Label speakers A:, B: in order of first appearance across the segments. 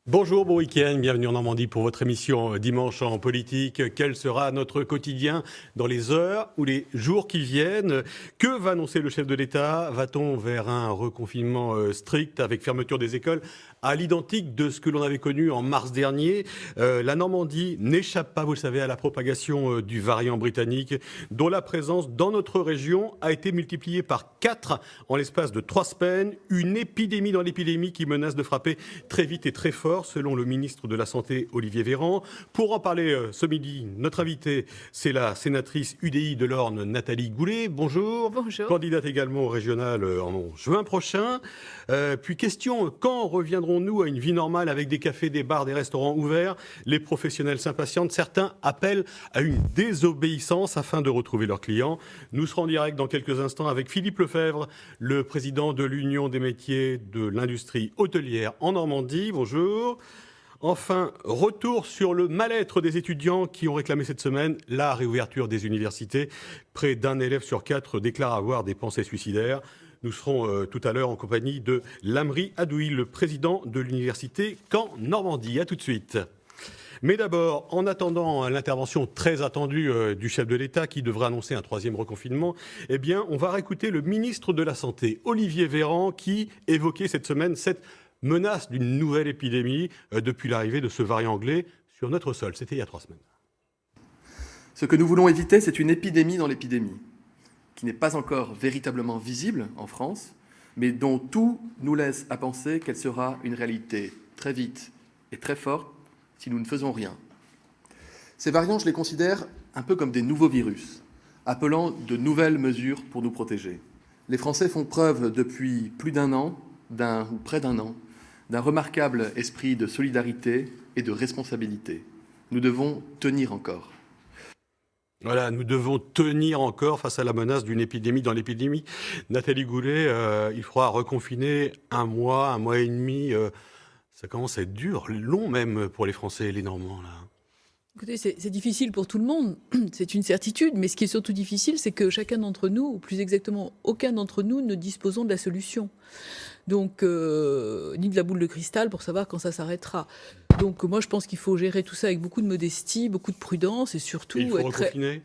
A: Bonjour, bon week-end, bienvenue en Normandie pour votre émission Dimanche en politique. Quel sera notre quotidien dans les heures ou les jours qui viennent? Que va annoncer le chef de l'État? Va-t-on vers un reconfinement strict avec fermeture des écoles à l'identique de ce que l'on avait connu en mars dernier? La Normandie n'échappe pas, vous le savez, à la propagation du variant britannique dont la présence dans notre région a été multipliée par 4 en l'espace de 3 semaines. Une épidémie dans l'épidémie qui menace de frapper très vite et très fort, selon le ministre de la Santé, Olivier Véran. Pour en parler ce midi, notre invitée, c'est la sénatrice UDI de l'Orne, Nathalie Goulet. Bonjour.
B: Bonjour.
A: Candidate également au régional en juin prochain. Puis question, quand reviendrons-nous à une vie normale avec des cafés, des bars, des restaurants ouverts? Les professionnels s'impatientent. Certains appellent à une désobéissance afin de retrouver leurs clients. Nous serons en direct dans quelques instants avec Philippe Lefebvre, le président de l'Union des métiers de l'industrie hôtelière en Normandie. Bonjour. Enfin, retour sur le mal-être des étudiants qui ont réclamé cette semaine la réouverture des universités. Près d'un élève sur 4 déclare avoir des pensées suicidaires. Nous serons tout à l'heure en compagnie de Lamri Adoui, le président de l'université Caen Normandie. À tout de suite. Mais d'abord, en attendant l'intervention très attendue du chef de l'État qui devrait annoncer un 3e reconfinement, eh bien, on va réécouter le ministre de la Santé, Olivier Véran, qui évoquait cette semaine cette menace d'une nouvelle épidémie depuis l'arrivée de ce variant anglais sur notre sol. C'était il y a 3 semaines.
C: Ce que nous voulons éviter, c'est une épidémie dans l'épidémie, qui n'est pas encore véritablement visible en France, mais dont tout nous laisse à penser qu'elle sera une réalité très vite et très forte si nous ne faisons rien. Ces variants, je les considère un peu comme des nouveaux virus, appelant de nouvelles mesures pour nous protéger. Les Français font preuve depuis plus d'un an, ou près d'un an, d'un remarquable esprit de solidarité et de responsabilité. Nous devons tenir encore.
A: Voilà, nous devons tenir encore face à la menace d'une épidémie dans l'épidémie. Nathalie Goulet, il faudra reconfiner un mois et demi. Ça commence à être dur, long même pour les Français et les Normands, là.
B: Écoutez, c'est difficile pour tout le monde, c'est une certitude, mais ce qui est surtout difficile, c'est que chacun d'entre nous, ou plus exactement aucun d'entre nous, ne disposons de la solution. Donc, ni de la boule de cristal pour savoir quand ça s'arrêtera. Donc, moi, je pense qu'il faut gérer tout ça avec beaucoup de modestie, beaucoup de prudence et surtout...
A: Il faut reconfiner.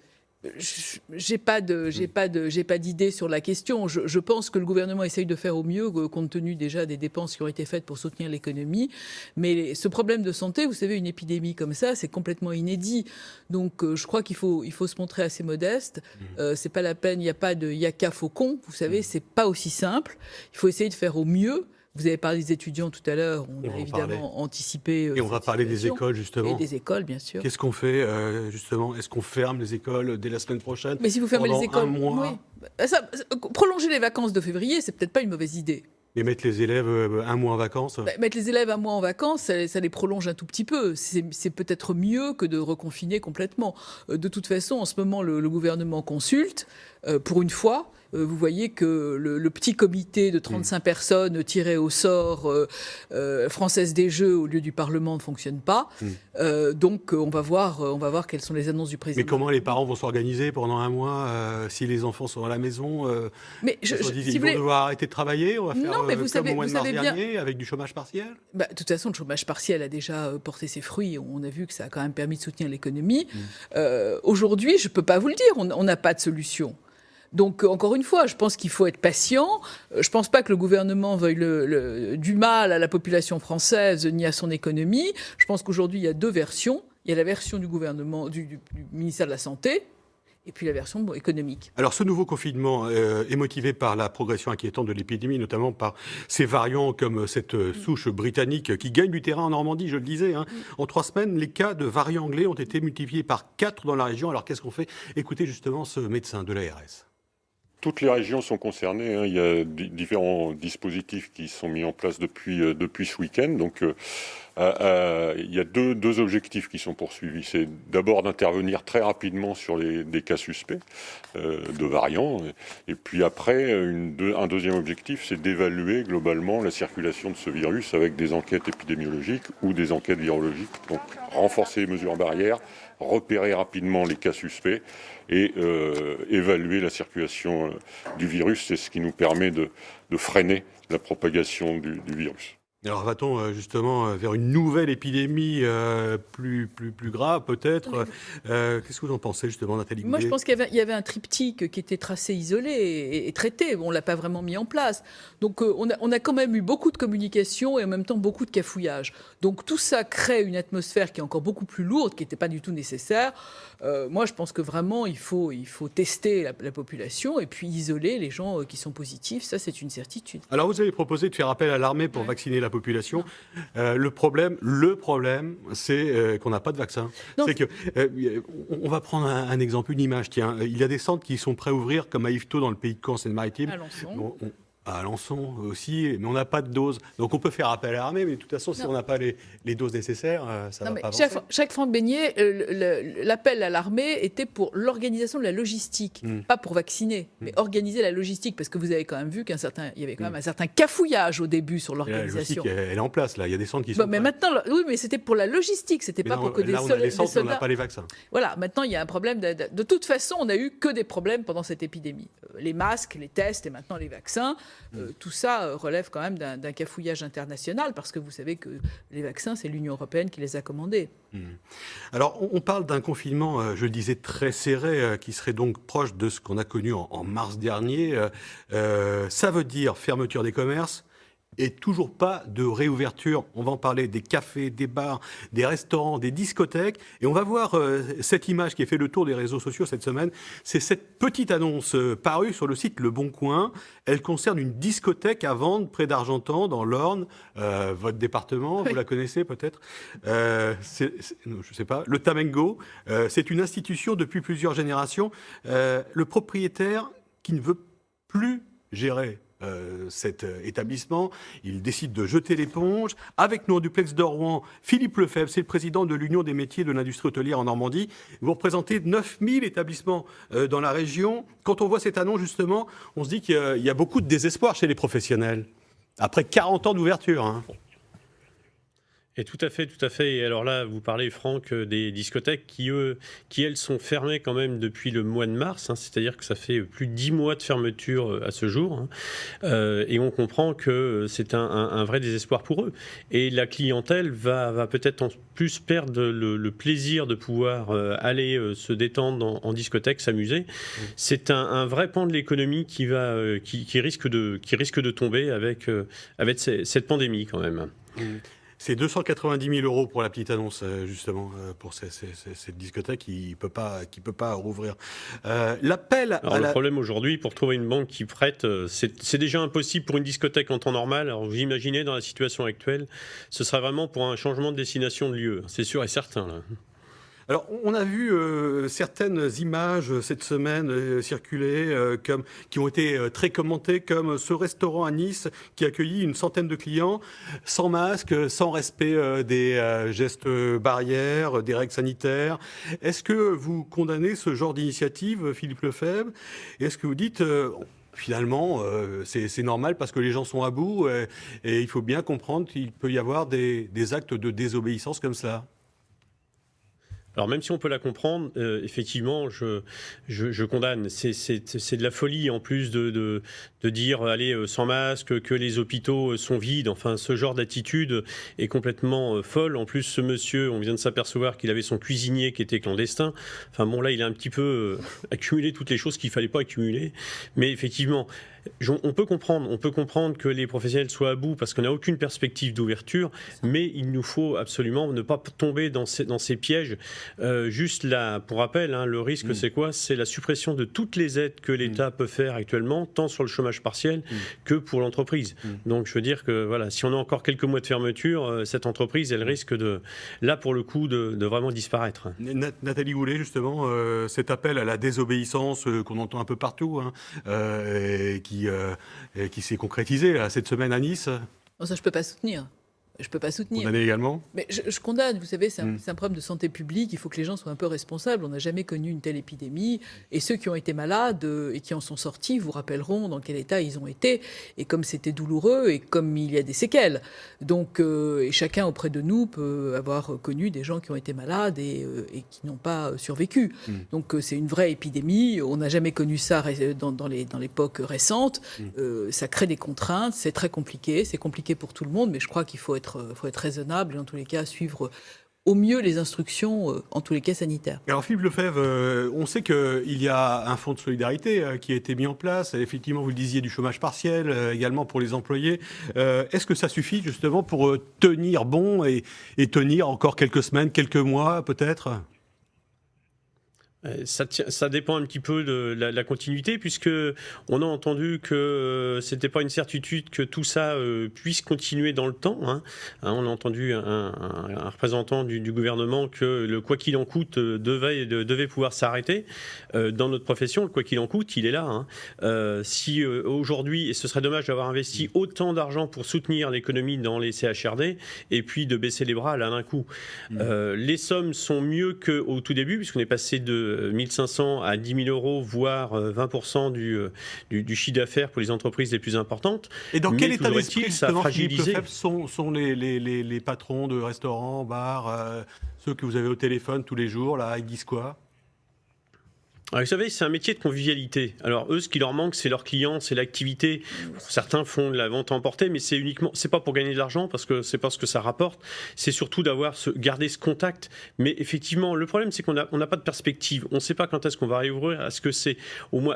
B: J'ai pas d'idée sur la question. Je pense que le gouvernement essaye de faire au mieux, compte tenu déjà des dépenses qui ont été faites pour soutenir l'économie. Mais ce problème de santé, vous savez, une épidémie comme ça, c'est complètement inédit. Donc, je crois qu'il faut se montrer assez modeste. C'est pas la peine, il n'y a pas de yaka faucon. Vous savez, c'est pas aussi simple. Il faut essayer de faire au mieux. Vous avez parlé des étudiants tout à l'heure, on a évidemment anticipé...
A: Et on va parler des écoles, justement.
B: Et des écoles, bien sûr.
A: Qu'est-ce qu'on fait, justement? Est-ce qu'on ferme les écoles dès la semaine prochaine?
B: Mais si vous fermez les écoles...
A: un mois
B: prolonger les vacances de février, c'est peut-être pas une mauvaise idée.
A: Et mettre les élèves un mois en vacances?
B: Mettre les élèves un mois en vacances, ça les prolonge un tout petit peu. C'est peut-être mieux que de reconfiner complètement. De toute façon, en ce moment, le gouvernement consulte, pour une fois. Vous voyez que le petit comité de 35 personnes tirées au sort Française des Jeux au lieu du Parlement ne fonctionne pas. Donc on va voir quelles sont les annonces du président.
A: Mais comment les parents vont s'organiser pendant un mois si les enfants sont à la maison? Ils vont devoir arrêter de travailler? On va faire comme au mois de mars dernier, avec du chômage partiel?
B: De toute façon, le chômage partiel a déjà porté ses fruits. On a vu que ça a quand même permis de soutenir l'économie. Aujourd'hui, je ne peux pas vous le dire, on n'a pas de solution. Donc, encore une fois, je pense qu'il faut être patient. Je ne pense pas que le gouvernement veuille du mal à la population française ni à son économie. Je pense qu'aujourd'hui, il y a 2 versions. Il y a la version du gouvernement, du ministère de la Santé, et puis la version économique.
A: Alors, ce nouveau confinement est motivé par la progression inquiétante de l'épidémie, notamment par ces variants comme cette souche britannique qui gagne du terrain en Normandie, je le disais. En 3 semaines, les cas de variants anglais ont été multipliés par 4 dans la région. Alors, qu'est-ce qu'on fait? Écoutez justement ce médecin de l'ARS.
D: Toutes les régions sont concernées. Il y a différents dispositifs qui sont mis en place depuis ce week-end. Donc, il y a deux objectifs qui sont poursuivis. C'est d'abord d'intervenir très rapidement sur des cas suspects de variants. Et puis après, un deuxième objectif, c'est d'évaluer globalement la circulation de ce virus avec des enquêtes épidémiologiques ou des enquêtes virologiques. Donc, renforcer les mesures barrières, repérer rapidement les cas suspects et évaluer la circulation du virus. C'est ce qui nous permet de freiner la propagation du virus.
A: Alors va-t-on justement vers une nouvelle épidémie plus grave peut-être Qu'est-ce que vous en pensez justement, Nathalie Goulet?
B: Moi, je pense qu'il y avait un triptyque qui était tracé, isolé et traité. On ne l'a pas vraiment mis en place. Donc, on a quand même eu beaucoup de communication et en même temps beaucoup de cafouillage. Donc, tout ça crée une atmosphère qui est encore beaucoup plus lourde, qui n'était pas du tout nécessaire. Moi, je pense que vraiment, il faut tester la population et puis isoler les gens qui sont positifs. Ça, c'est une certitude.
A: Alors, vous avez proposé de faire appel à l'armée pour vacciner la population. Le problème, c'est qu'on n'a pas de vaccin.
B: Non.
A: C'est que, on va prendre un exemple, une image. Tiens, il y a des centres qui sont prêts à ouvrir, comme à Yvetot dans le pays de Caen, Seine-Maritime.
B: Alençon.
A: À Alençon aussi, mais on n'a pas de dose. Donc on peut faire appel à l'armée, mais de toute façon, si on n'a pas les doses nécessaires, ça ne va pas avancer.
B: Chaque Franck Beignet, l'appel à l'armée était pour l'organisation de la logistique, pas pour vacciner, mais organiser la logistique, parce que vous avez quand même vu qu'il y avait quand même un certain cafouillage au début sur l'organisation.
A: La logistique, elle est en place, là. Il y a des centres qui sont
B: mais maintenant, oui, mais c'était pour la logistique, c'était pas pour que des soldats...
A: Là, on a les centres, mais on n'a pas les vaccins.
B: Voilà, maintenant, il y a un problème. De toute façon, on n'a eu que des problèmes pendant cette épidémie. Les masques, les tests et maintenant les vaccins. Tout ça relève quand même d'un cafouillage international, parce que vous savez que les vaccins, c'est l'Union européenne qui les a commandés.
A: Alors, on parle d'un confinement, je le disais, très serré, qui serait donc proche de ce qu'on a connu en mars dernier. Ça veut dire fermeture des commerces et toujours pas de réouverture. On va en parler des cafés, des bars, des restaurants, des discothèques. Et on va voir cette image qui a fait le tour des réseaux sociaux cette semaine. C'est cette petite annonce parue sur le site Le Bon Coin. Elle concerne une discothèque à vendre près d'Argentan, dans l'Orne, votre département. Oui. Vous la connaissez peut-être. Je ne sais pas. Le Tamengo, c'est une institution depuis plusieurs générations. Le propriétaire qui ne veut plus gérer cet établissement, il décide de jeter l'éponge. Avec nous en duplex de Rouen, Philippe Lefebvre, c'est le président de l'Union des métiers de l'industrie hôtelière en Normandie. Vous représentez 9000 établissements dans la région. Quand on voit cette annonce, justement, on se dit qu'il y a beaucoup de désespoir chez les professionnels. Après 40 ans d'ouverture. Hein.
E: Et tout à fait. Et alors là, vous parlez, Franck, des discothèques qui, elles, sont fermées quand même depuis le mois de mars. Hein, c'est-à-dire que ça fait plus de 10 mois de fermeture à ce jour. Hein, et on comprend que c'est un vrai désespoir pour eux. Et la clientèle va peut-être en plus perdre le plaisir de pouvoir aller se détendre en discothèque, s'amuser. C'est un vrai pan de l'économie qui risque de tomber avec cette pandémie quand même.
A: C'est 290 000 € pour la petite annonce, justement, pour cette discothèque qui ne peut pas rouvrir. L'appel
E: Alors, le problème aujourd'hui, pour trouver une banque qui prête, c'est déjà impossible pour une discothèque en temps normal. Alors, vous imaginez, dans la situation actuelle, ce sera vraiment pour un changement de destination de lieu. C'est sûr et certain, là.
A: Alors, on a vu certaines images cette semaine circuler qui ont été très commentées, comme ce restaurant à Nice qui a accueilli une centaine de clients sans masque, sans respect des gestes barrières, des règles sanitaires. Est-ce que vous condamnez ce genre d'initiative, Philippe Lefebvre? Et est-ce que vous dites... Finalement, c'est normal parce que les gens sont à bout et il faut bien comprendre qu'il peut y avoir des actes de désobéissance comme ça?
E: Alors même si on peut la comprendre, effectivement, je condamne. C'est de la folie en plus de dire allez sans masque, que les hôpitaux sont vides. Enfin, ce genre d'attitude est complètement folle. En plus, ce monsieur, on vient de s'apercevoir qu'il avait son cuisinier qui était clandestin. Enfin bon, là, il a un petit peu accumulé toutes les choses qu'il fallait pas accumuler. Mais effectivement, on peut comprendre que les professionnels soient à bout parce qu'on n'a aucune perspective d'ouverture, mais il nous faut absolument ne pas tomber dans ces pièges. Juste là, pour rappel, hein, le risque, c'est quoi? C'est la suppression de toutes les aides que l'État peut faire actuellement, tant sur le chômage partiel que pour l'entreprise. Donc, je veux dire que voilà, si on a encore quelques mois de fermeture, cette entreprise, elle risque là, pour le coup, de vraiment disparaître.
A: Nathalie Goulet, justement, cet appel à la désobéissance qu'on entend un peu partout, hein, qui s'est concrétisé là, cette semaine à Nice.
B: Ça, je ne peux pas soutenir. je peux pas soutenir.
A: Condamné également.
B: Mais je condamne, vous savez, c'est un problème de santé publique, il faut que les gens soient un peu responsables. On n'a jamais connu une telle épidémie, et ceux qui ont été malades et qui en sont sortis vous rappelleront dans quel état ils ont été, et comme c'était douloureux, et comme il y a des séquelles. Donc, et chacun auprès de nous peut avoir connu des gens qui ont été malades et qui n'ont pas survécu. Donc c'est une vraie épidémie, on n'a jamais connu ça dans l'époque récente. Ça crée des contraintes, c'est très compliqué, c'est compliqué pour tout le monde, mais je crois qu'il faut être raisonnable et en tous les cas suivre au mieux les instructions, en tous les cas sanitaires.
A: Alors Philippe Lefebvre, on sait qu'il y a un fonds de solidarité qui a été mis en place. Effectivement, vous le disiez, du chômage partiel également pour les employés. Est-ce que ça suffit justement pour tenir bon et tenir encore quelques semaines, quelques mois peut-être ?
E: Ça dépend un petit peu de la continuité, puisque on a entendu que c'était pas une certitude que tout ça puisse continuer dans le temps. On a entendu un représentant du gouvernement que le quoi qu'il en coûte devait pouvoir s'arrêter. Dans notre profession, le quoi qu'il en coûte, il est là. Si aujourd'hui, et ce serait dommage d'avoir investi autant d'argent pour soutenir l'économie dans les CHRD, et puis de baisser les bras là d'un coup. Les sommes sont mieux qu'au tout début, puisqu'on est passé de 1 500 à 10 000 euros, voire 20% du chiffre d'affaires pour les entreprises les plus importantes.
A: Et dans quel état d'esprit,
E: ça a fragilisé
A: sont les patrons de restaurants, bars, ceux que vous avez au téléphone tous les jours, là, ils disent quoi ?
E: Alors, vous savez, c'est un métier de convivialité. Alors eux, ce qui leur manque, c'est leurs clients, c'est l'activité. Certains font de la vente à emporter, mais c'est pas pour gagner de l'argent, parce que c'est pas ce que ça rapporte. C'est surtout garder ce contact. Mais effectivement, le problème, c'est qu'on n'a pas de perspective. On ne sait pas quand est-ce qu'on va réouvrir. Est-ce que c'est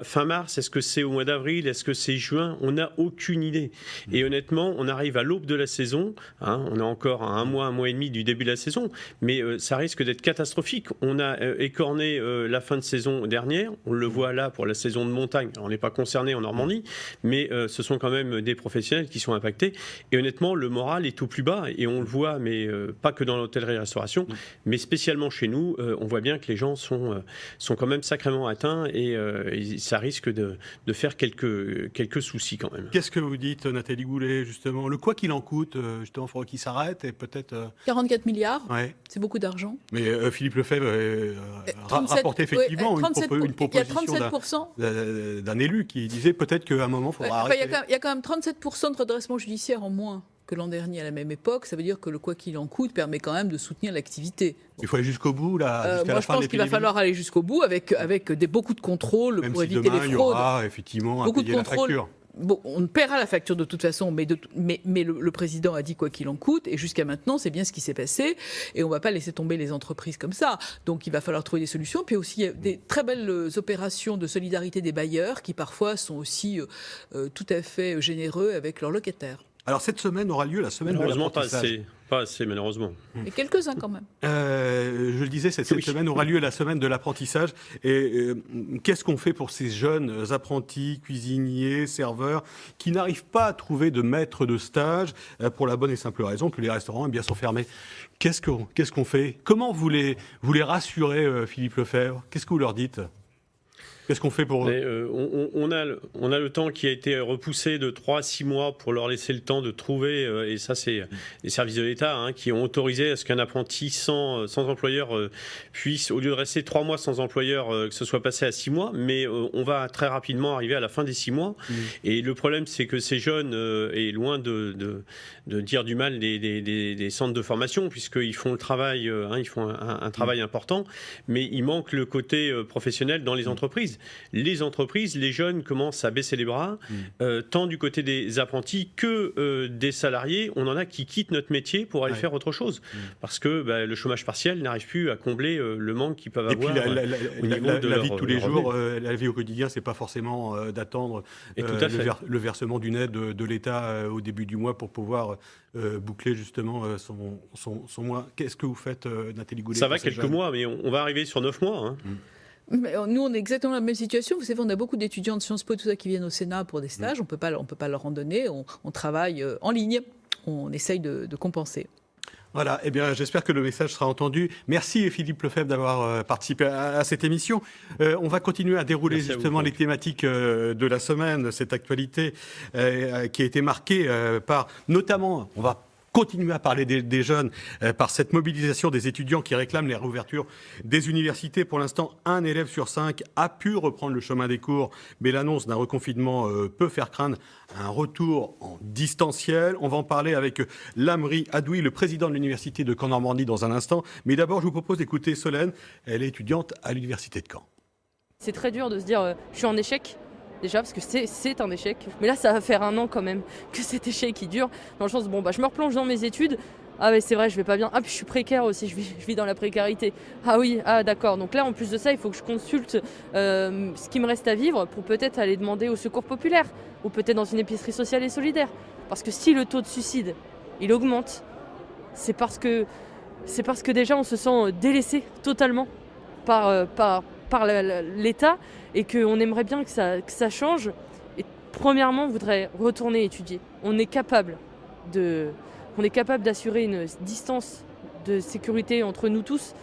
E: fin mars? Est-ce que c'est au mois d'avril? Est-ce que c'est juin? On n'a aucune idée. Et honnêtement, on arrive à l'aube de la saison. On est encore à un mois et demi du début de la saison, mais ça risque d'être catastrophique. On a écorné la fin de saison dernière. On le voit là pour la saison de montagne. Alors, on n'est pas concerné en Normandie, mais ce sont quand même des professionnels qui sont impactés. Et honnêtement, le moral est au plus bas. Et on le voit, mais pas que dans l'hôtellerie-restauration, mais spécialement chez nous, on voit bien que les gens sont quand même sacrément atteints et ça risque de faire quelques soucis quand même.
A: Qu'est-ce que vous dites, Nathalie Goulet, justement ? Le quoi qu'il en coûte, justement, il faudra qu'il s'arrête et peut-être...
B: 44 milliards,
A: ouais.
B: C'est beaucoup d'argent.
A: Mais Philippe Lefebvre rapportait effectivement une proposition d'un élu qui disait peut-être qu'à un moment, il faudra arrêter.
B: Il y a quand même 37% de redressement judiciaire en moins que l'an dernier à la même époque. Ça veut dire que le quoi qu'il en coûte permet quand même de soutenir l'activité.
A: Il faut aller jusqu'au bout, là, jusqu'à la fin de l'épidémie.
B: Moi, je pense qu'il va falloir aller jusqu'au bout avec beaucoup de contrôles pour éviter les fraudes.
A: Même si demain, il y aura effectivement à payer la facture.
B: Bon, on paiera la facture de toute façon, mais le président a dit quoi qu'il en coûte, et jusqu'à maintenant, c'est bien ce qui s'est passé, et on ne va pas laisser tomber les entreprises comme ça. Donc il va falloir trouver des solutions. Puis aussi, il y a des très belles opérations de solidarité des bailleurs qui parfois sont aussi tout à fait généreux avec leurs locataires.
A: Alors cette semaine aura lieu la semaine de l'apprentissage.
E: Pas assez, malheureusement.
B: Et quelques-uns quand même.
A: Je le disais, cette semaine aura lieu la semaine de l'apprentissage. Et qu'est-ce qu'on fait pour ces jeunes apprentis, cuisiniers, serveurs, qui n'arrivent pas à trouver de maître de stage pour la bonne et simple raison que les restaurants sont fermés? Qu'est-ce qu'on fait? Comment vous les rassurez, Philippe Lefebvre? Qu'est-ce que vous leur dites? Qu'est-ce qu'on fait pour eux?
E: On a le temps qui a été repoussé de 3 à 6 mois pour leur laisser le temps de trouver, et ça c'est les services de l'État qui ont autorisé à ce qu'un apprenti sans employeur puisse, au lieu de rester 3 mois sans employeur, que ce soit passé à 6 mois, mais on va très rapidement arriver à la fin des 6 mois. Et le problème, c'est que ces jeunes, et loin de dire du mal des centres de formation, puisqu'ils font le travail, ils font un travail important, mais il manque le côté professionnel dans les entreprises. Les entreprises, les jeunes commencent à baisser les bras, tant du côté des apprentis que des salariés. On en a qui quittent notre métier pour aller faire autre chose, parce que le chômage partiel n'arrive plus à combler le manque qu'ils peuvent avoir au niveau de
A: la vie de tous les jours, la vie au quotidien, c'est pas forcément d'attendre le versement d'une aide de l'État au début du mois pour pouvoir boucler justement son mois. Qu'est-ce que vous faites, Nathalie Goulet?
E: Ça va quelques mois, mais on va arriver sur 9 mois.
B: Mais nous, on est exactement dans la même situation. Vous savez, on a beaucoup d'étudiants de Sciences Po, tout ça, qui viennent au Sénat pour des stages. On peut pas leur en donner. On travaille en ligne. On essaye de compenser.
A: Voilà, eh bien, j'espère que le message sera entendu. Merci Philippe Lefebvre d'avoir participé à cette émission. On va continuer à dérouler justement les thématiques de la semaine, cette actualité qui a été marquée par, notamment, on va continuer à parler des jeunes par cette mobilisation des étudiants qui réclament les réouvertures des universités. Pour l'instant, 1 élève sur 5 a pu reprendre le chemin des cours, mais l'annonce d'un reconfinement peut faire craindre un retour en distanciel. On va en parler avec Lamri Adoui, le président de l'université de Caen-Normandie, dans un instant. Mais d'abord, je vous propose d'écouter Solène. Elle est étudiante à l'université de Caen.
F: C'est très dur de se dire je suis en échec. Déjà, parce que c'est un échec. Mais là, ça va faire 1 an quand même que cet échec il dure. Dans le sens, je me replonge dans mes études. Ah ouais, c'est vrai, je vais pas bien. Ah, puis je suis précaire aussi, je vis dans la précarité. Ah oui, d'accord. Donc là, en plus de ça, il faut que je consulte ce qui me reste à vivre pour peut-être aller demander au secours populaire ou peut-être dans une épicerie sociale et solidaire. Parce que si le taux de suicide, il augmente, c'est parce que déjà, on se sent délaissé totalement par l'État et qu'on aimerait bien que ça change. Et premièrement, on voudrait retourner étudier. On est capable d'assurer une distance de sécurité entre nous tous.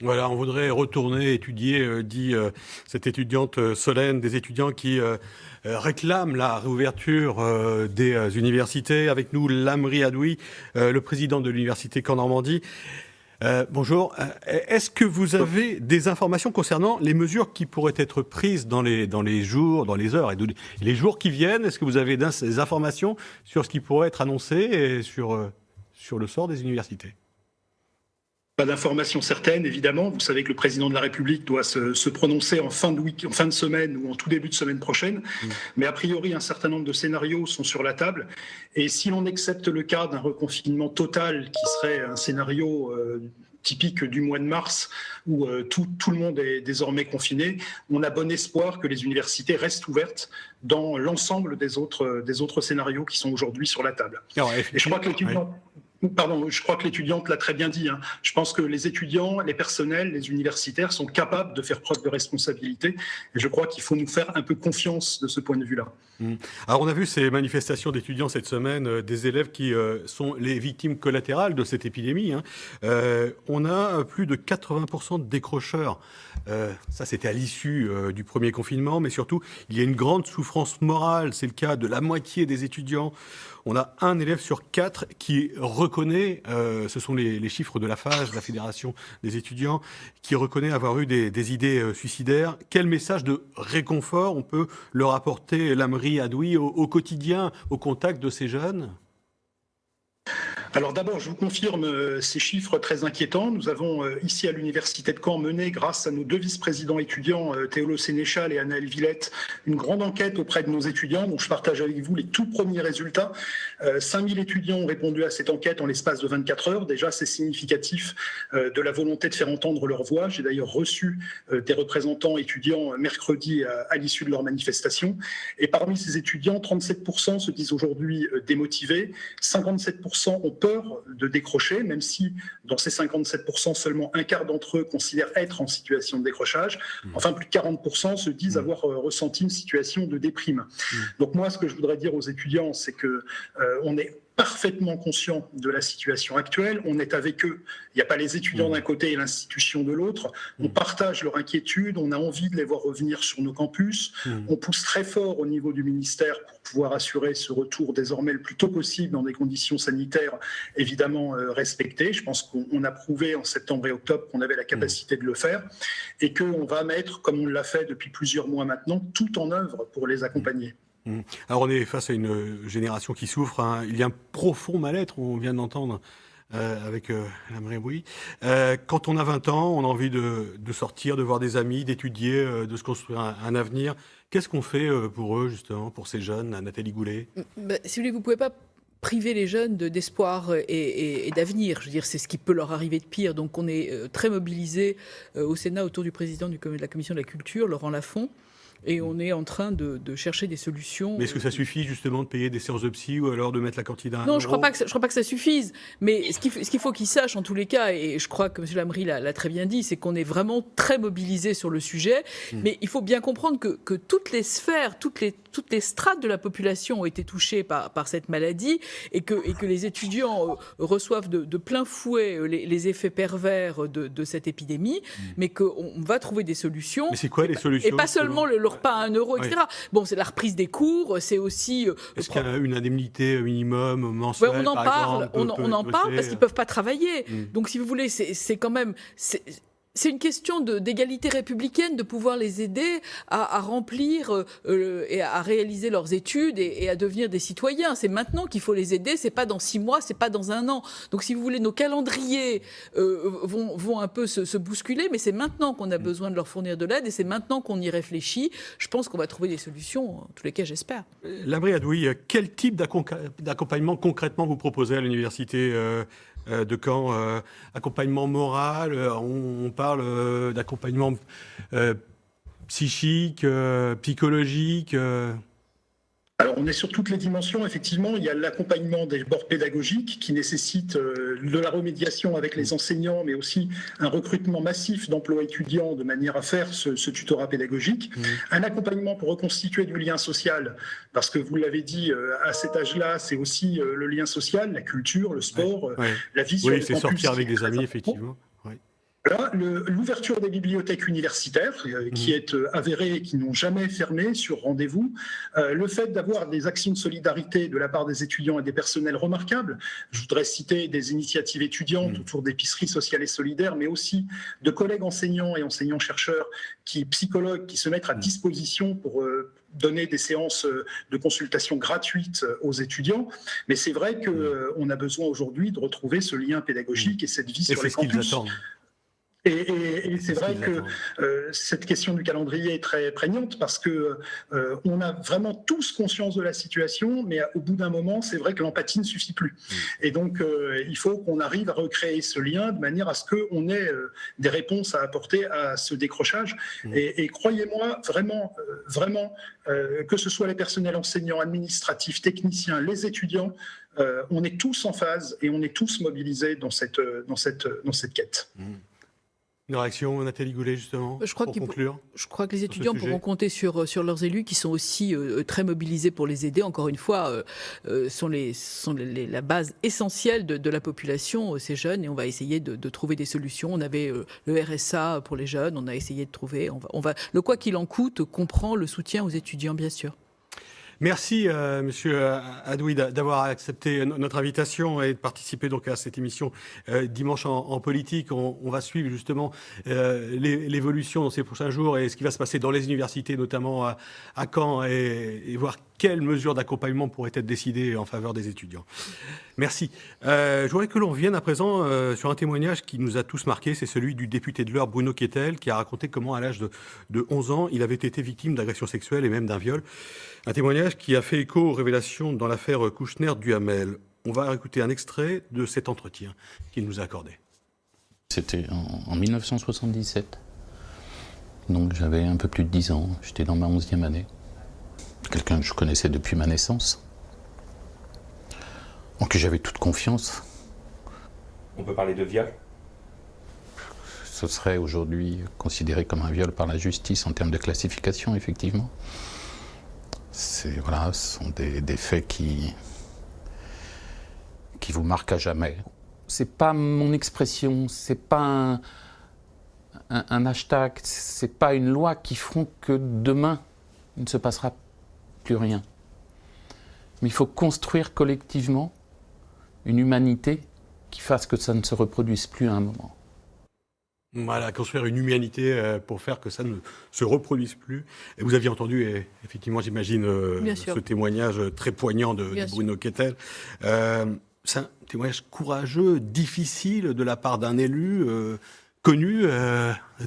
A: Voilà, on voudrait retourner étudier, dit cette étudiante Solène, des étudiants qui réclament la réouverture des universités. Avec nous, Lamri Adoui, le président de l'université Caen-Normandie. Bonjour. Est-ce que vous avez des informations concernant les mesures qui pourraient être prises dans les jours, dans les heures et les jours qui viennent? Est-ce que vous avez des informations sur ce qui pourrait être annoncé et sur le sort des universités?
G: Pas d'informations certaines, évidemment. Vous savez que le président de la République doit se prononcer en fin de semaine ou en tout début de semaine prochaine. Mais a priori, un certain nombre de scénarios sont sur la table. Et si l'on accepte le cas d'un reconfinement total, qui serait un scénario typique du mois de mars, où tout le monde est désormais confiné, on a bon espoir que les universités restent ouvertes dans l'ensemble des autres scénarios qui sont aujourd'hui sur la table.
A: Alors,
G: et je crois que l'étudiant... Pardon, je crois que l'étudiante l'a très bien dit. Je pense que les étudiants, les personnels, les universitaires sont capables de faire preuve de responsabilité. Et je crois qu'il faut nous faire un peu confiance de ce point de vue-là.
A: Alors on a vu ces manifestations d'étudiants cette semaine, des élèves qui sont les victimes collatérales de cette épidémie. On a plus de 80% de décrocheurs. Ça, c'était à l'issue du premier confinement. Mais surtout, il y a une grande souffrance morale. C'est le cas de la moitié des étudiants. On a 1 élève sur 4 qui reconnaît, ce sont les chiffres de la FAGE, la Fédération des étudiants, qui reconnaît avoir eu des idées suicidaires. Quel message de réconfort on peut leur apporter, Lamri Adoui, au quotidien, au contact de ces jeunes ?
G: Alors d'abord, je vous confirme ces chiffres très inquiétants. Nous avons ici à l'Université de Caen mené, grâce à nos 2 vice-présidents étudiants, Théolo Sénéchal et Anaël Villette, une grande enquête auprès de nos étudiants, dont je partage avec vous les tout premiers résultats. 5000 étudiants ont répondu à cette enquête en l'espace de 24 heures. Déjà, c'est significatif de la volonté de faire entendre leur voix. J'ai d'ailleurs reçu des représentants étudiants mercredi à l'issue de leur manifestation. Et parmi ces étudiants, 37% se disent aujourd'hui démotivés, 57% ont peur de décrocher, même si dans ces 57%, seulement un quart d'entre eux considèrent être en situation de décrochage. Enfin, plus de 40% se disent avoir ressenti une situation de déprime. Donc moi, ce que je voudrais dire aux étudiants, c'est que on est parfaitement conscient de la situation actuelle. On est avec eux. Il n'y a pas les étudiants d'un côté et l'institution de l'autre. On partage leur inquiétude. On a envie de les voir revenir sur nos campus. On pousse très fort au niveau du ministère pour pouvoir assurer ce retour désormais le plus tôt possible dans des conditions sanitaires évidemment respectées. Je pense qu'on a prouvé en septembre et octobre qu'on avait la capacité de le faire et qu'on va mettre, comme on l'a fait depuis plusieurs mois maintenant, tout en œuvre pour les accompagner.
A: Alors on est face à une génération qui souffre. Il y a un profond mal-être, on vient d'entendre avec Lamri Adoui. Quand on a 20 ans, on a envie de sortir, de voir des amis, d'étudier, de se construire un avenir. Qu'est-ce qu'on fait pour eux, justement, pour ces jeunes, Nathalie Goulet ?
B: Si vous voulez, vous ne pouvez pas priver les jeunes d'espoir et d'avenir. Je veux dire, c'est ce qui peut leur arriver de pire. Donc on est très mobilisés au Sénat autour du président de la Commission de la Culture, Laurent Lafont. Et on est en train de chercher des solutions.
A: Mais est-ce que ça suffit justement de payer des séances de psy ou alors de mettre la cantine à 1
B: Non,
A: euro ?
B: je crois pas que ça suffise. Mais ce qu'il faut qu'ils sachent en tous les cas, et je crois que M. Lamri l'a très bien dit, c'est qu'on est vraiment très mobilisés sur le sujet. Mais il faut bien comprendre que toutes les sphères, toutes les strates de la population ont été touchées par cette maladie et que les étudiants reçoivent de plein fouet les effets pervers de cette épidémie, mais qu'on va trouver des solutions.
A: Mais c'est quoi les solutions ?
B: Et pas seulement le le repas à 1 euro, etc. Bon, c'est la reprise des cours, c'est aussi...
A: Est-ce qu'il y a une indemnité minimum mensuelle,
B: on en
A: par
B: parle,
A: exemple,
B: on en parle parce qu'ils ne peuvent pas travailler. Donc, si vous voulez, c'est quand même... C'est une question d'égalité républicaine, de pouvoir les aider à remplir et à réaliser leurs études et à devenir des citoyens. C'est maintenant qu'il faut les aider, c'est pas dans 6 mois, c'est pas dans 1 an. Donc si vous voulez, nos calendriers vont un peu se bousculer, mais c'est maintenant qu'on a besoin de leur fournir de l'aide et c'est maintenant qu'on y réfléchit. Je pense qu'on va trouver des solutions, en tous les cas, j'espère.
A: Labri Adoui, quel type d'accompagnement concrètement vous proposez à l'université de Caen? Accompagnement moral, on parle d'accompagnement psychique, psychologique.
G: Alors, on est sur toutes les dimensions, effectivement. Il y a l'accompagnement des bords pédagogiques qui nécessite de la remédiation avec les enseignants, mais aussi un recrutement massif d'emplois étudiants de manière à faire ce tutorat pédagogique. Un accompagnement pour reconstituer du lien social, parce que vous l'avez dit, à cet âge-là, c'est aussi le lien social, la culture, le sport, la vie sur le campus.
A: Oui, c'est sortir avec des amis, effectivement.
G: Voilà, l'ouverture des bibliothèques universitaires, qui est avérée et qui n'ont jamais fermé sur rendez-vous. Le fait d'avoir des actions de solidarité de la part des étudiants et des personnels remarquables. Je voudrais citer des initiatives étudiantes autour d'épiceries sociales et solidaires, mais aussi de collègues enseignants et enseignants-chercheurs, psychologues, qui se mettent à disposition pour donner des séances de consultation gratuites aux étudiants. Mais c'est vrai qu'on a besoin aujourd'hui de retrouver ce lien pédagogique et cette vie sur les campus. Et c'est vrai que cette question du calendrier est très prégnante parce que on a vraiment tous conscience de la situation, mais au bout d'un moment, c'est vrai que l'empathie ne suffit plus. Et donc, il faut qu'on arrive à recréer ce lien de manière à ce qu'on ait des réponses à apporter à ce décrochage. Et croyez-moi, vraiment, que ce soit les personnels enseignants, administratifs, techniciens, les étudiants, on est tous en phase et on est tous mobilisés dans cette quête.
A: Une réaction, Nathalie Goulet, justement, pour conclure.
B: Je crois que les étudiants pourront compter sur leurs élus qui sont aussi très mobilisés pour les aider. Encore une fois, sont la base essentielle de la population, ces jeunes, et on va essayer de trouver des solutions. On avait le RSA pour les jeunes, on a essayé de trouver. Le quoi qu'il en coûte comprend le soutien aux étudiants, bien sûr.
A: Merci, Monsieur Adoui, d'avoir accepté notre invitation et de participer donc à cette émission Dimanche en politique. On va suivre justement l'évolution dans ces prochains jours et ce qui va se passer dans les universités, notamment à Caen, et voir quelles mesures d'accompagnement pourraient être décidées en faveur des étudiants. Merci. Je voudrais que l'on revienne à présent sur un témoignage qui nous a tous marqués. C'est celui du député de l'Eure, Bruno Kettel, qui a raconté comment, à l'âge de 11 ans, il avait été victime d'agressions sexuelles et même d'un viol. Un témoignage qui a fait écho aux révélations dans l'affaire Kouchner-Duhamel. On va écouter un extrait de cet entretien qu'il nous a accordé.
H: C'était en 1977. Donc j'avais un peu plus de 10 ans. J'étais dans ma 11e année. Quelqu'un que je connaissais depuis ma naissance. En qui j'avais toute confiance.
I: On peut parler de viol ?
H: Ce serait aujourd'hui considéré comme un viol par la justice en termes de classification, effectivement. Ce sont des faits qui vous marquent à jamais. C'est pas mon expression, c'est pas un hashtag, c'est pas une loi qui feront que demain il ne se passera plus rien. Mais il faut construire collectivement une humanité qui fasse que ça ne se reproduise plus à un moment.
A: Voilà, construire une humanité pour faire que ça ne se reproduise plus. Et vous aviez entendu, effectivement, j'imagine, ce témoignage très poignant de Bruno Kettel. C'est un témoignage courageux, difficile de la part d'un élu connu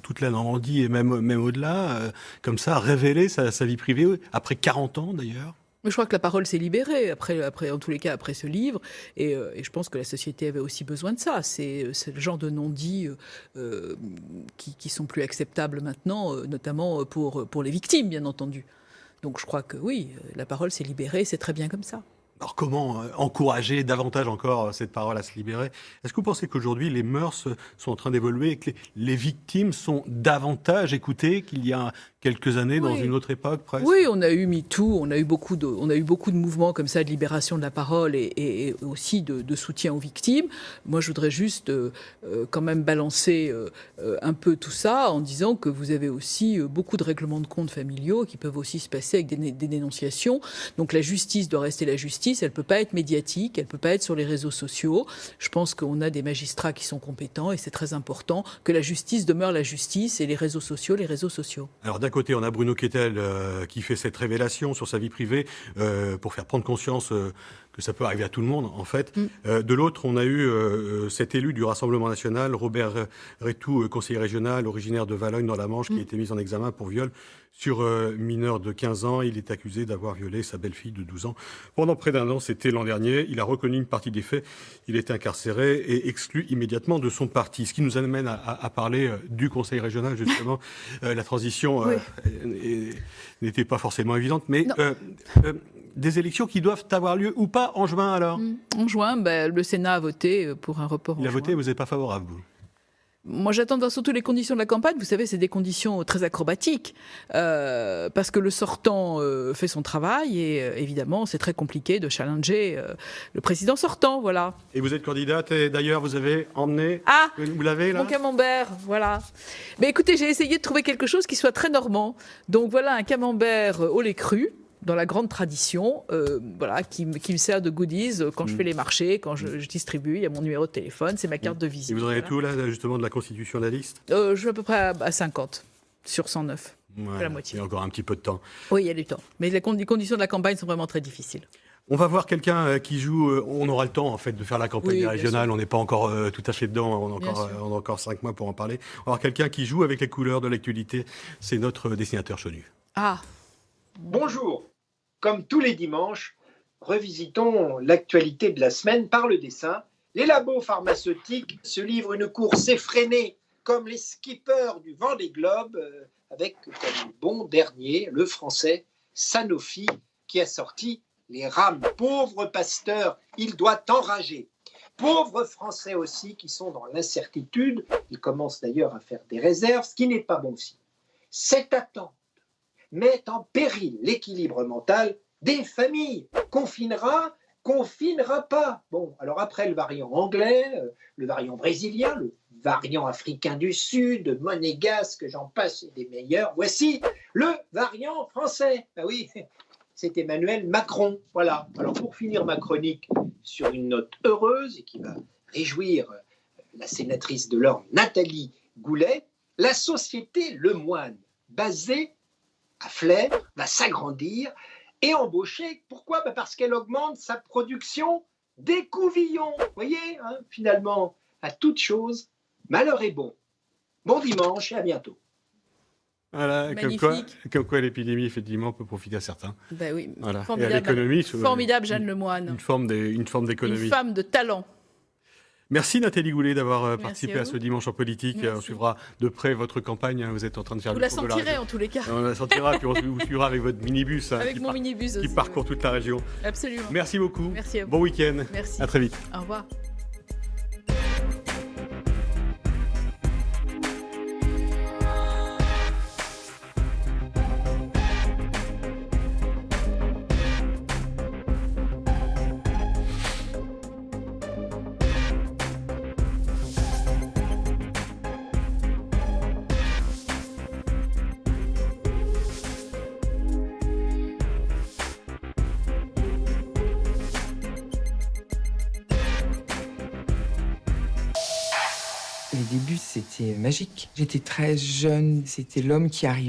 A: toute la Normandie et même au-delà, comme ça, révéler sa vie privée, après 40 ans d'ailleurs.
B: Mais je crois que la parole s'est libérée, en tous les cas, après ce livre. Et je pense que la société avait aussi besoin de ça. C'est le genre de non-dits qui sont plus acceptables maintenant, notamment pour les victimes, bien entendu. Donc je crois que oui, la parole s'est libérée, c'est très bien comme ça.
A: Alors comment encourager davantage encore cette parole à se libérer? Est-ce que vous pensez qu'aujourd'hui les mœurs sont en train d'évoluer et que les victimes sont davantage écoutées qu'il y a quelques années, dans une autre époque presque?
B: Oui, on a eu MeToo, on a eu beaucoup de mouvements comme ça de libération de la parole et aussi de soutien aux victimes. Moi, je voudrais juste quand même balancer un peu tout ça en disant que vous avez aussi beaucoup de règlements de comptes familiaux qui peuvent aussi se passer avec des dénonciations. Donc la justice doit rester la justice, elle ne peut pas être médiatique, elle ne peut pas être sur les réseaux sociaux. Je pense qu'on a des magistrats qui sont compétents et c'est très important que la justice demeure la justice et les réseaux sociaux, les réseaux sociaux.
A: Alors d'un côté, on a Bruno Kettel qui fait cette révélation sur sa vie privée pour faire prendre conscience que ça peut arriver à tout le monde, en fait. De l'autre, on a eu cet élu du Rassemblement national, Robert Rétou, conseiller régional, originaire de Valognes dans la Manche, qui a été mis en examen pour viol sur mineur de 15 ans. Il est accusé d'avoir violé sa belle-fille de 12 ans. Pendant près d'un an, c'était l'an dernier. Il a reconnu une partie des faits. Il est incarcéré et exclu immédiatement de son parti. Ce qui nous amène à parler du conseil régional, justement. La transition n'était pas forcément évidente, mais des élections qui doivent avoir lieu ou pas en juin, alors?
B: En juin, le Sénat a voté pour un report en juin.
A: Il a voté, vous n'êtes pas favorable, vous?
B: Moi, j'attends de voir surtout les conditions de la campagne. Vous savez, c'est des conditions très acrobatiques parce que le sortant fait son travail et évidemment, c'est très compliqué de challenger le président sortant, voilà.
A: Et vous êtes candidate et d'ailleurs, vous avez emmené... vous l'avez, là?
B: Mon camembert, voilà. Mais écoutez, j'ai essayé de trouver quelque chose qui soit très normand. Donc voilà, un camembert au lait cru, dans la grande tradition, qui me sert de goodies quand je fais les marchés, quand je distribue. Il y a mon numéro de téléphone, c'est ma carte de visite.
A: Et vous en avez tout, là, justement, de la constitutionnaliste?
B: Je suis à peu près à 50 sur 109.
A: Ouais,
B: la moitié.
A: Il y a encore un petit peu de temps.
B: Oui, il y a du temps. Mais les conditions de la campagne sont vraiment très difficiles.
A: On va voir quelqu'un qui joue. On aura le temps, en fait, de faire la campagne régionale. On n'est pas encore tout à fait dedans. On a encore 5 mois pour en parler. On va voir quelqu'un qui joue avec les couleurs de l'actualité. C'est notre dessinateur Chonu.
J: Bonjour. Comme tous les dimanches, revisitons l'actualité de la semaine par le dessin. Les labos pharmaceutiques se livrent une course effrénée, comme les skippers du Vendée Globe, avec comme bon dernier le français Sanofi, qui a sorti les rames. Pauvre Pasteur, il doit enrager. Pauvres Français aussi qui sont dans l'incertitude. Ils commencent d'ailleurs à faire des réserves, ce qui n'est pas bon signe. Cette attente met en péril l'équilibre mental des familles. Confinera pas. Bon, alors après le variant anglais, le variant brésilien, le variant africain du Sud, monégasque, j'en passe, et des meilleurs, voici le variant français. Ah oui, c'est Emmanuel Macron. Voilà. Alors pour finir ma chronique sur une note heureuse et qui va réjouir la sénatrice de l'Orne, Nathalie Goulet, la société Lemoine, basée à Flers, va s'agrandir et embaucher. Pourquoi? Parce qu'elle augmente sa production d'écouvillons. Vous voyez, finalement, à toute chose, malheur est bon. Bon dimanche et à bientôt.
A: Voilà, comme quoi l'épidémie, effectivement, peut profiter à certains.
B: Ben oui,
A: voilà.
B: Formidable,
A: et à l'économie,
B: formidable Jeanne Lemoine.
A: Une forme d'économie.
B: Une femme de talent.
A: Merci Nathalie Goulet d'avoir participé à ce Dimanche en politique.
B: Merci.
A: On suivra de près votre campagne. Vous êtes en train de faire
B: vous la sentirez en tous les cas.
A: On la sentira, puis on vous suivra avec votre minibus.
B: Avec mon minibus aussi.
A: Qui parcourt toute la région.
B: Absolument.
A: Merci beaucoup.
B: Merci à vous.
A: Bon week-end.
B: Merci.
A: À très vite.
B: Au revoir.
K: Les débuts, c'était magique. J'étais très jeune, c'était l'homme qui arrivait.